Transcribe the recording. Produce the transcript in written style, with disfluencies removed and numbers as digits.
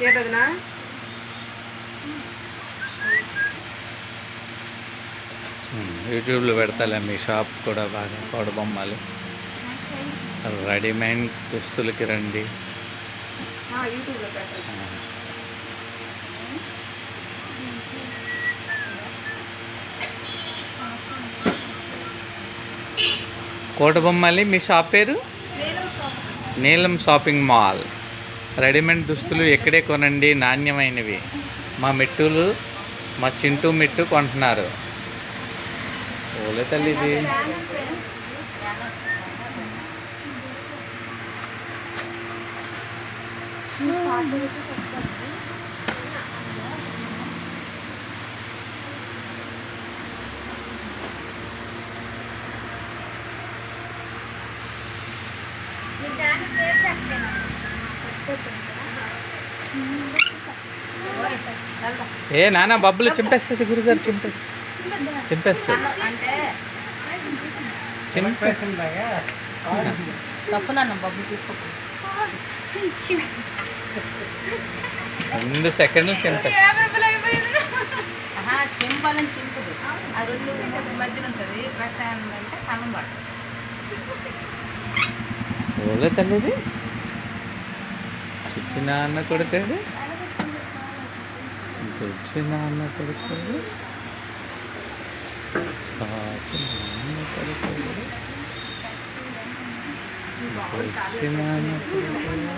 ఏదన్నా యూట్యూబ్లో పెడతాలే మీ షాప్ కూడా బాగా కోడబొమ్మలు రెడీమేడ్ దుస్తులకి రండి. యూట్యూబ్లో పెట్టాలి. కోటబొమ్మలి మీ షాప్ పేరు నీలం షాపింగ్ మాల్. రెడీమేడ్ దుస్తులు ఎక్కడే కొనండి, నాణ్యమైనవి. మా మిట్టులు మా చింటూ మిట్టు కొంటున్నారు. ఓలే తల్లి ఇది. ఏ నాన్న బబ్బులు చింపేస్తుంది గురుగారు, చింపేస్తుంది. రెండు సెకండ్లు చింపాలని చింపుడు ఆ రెండు మధ్యన ఉంటుంది. ప్రశాంత్ అంటే కన్నం పడుతుంది. ఓలే తల్లిది. చిట్టి నాన్న కొడతాడు, బుజ్జి నాన్న కొడతాడు, బాజి నాన్న కొడతాడు, బుజ్జి నాన్న కొడతాడు.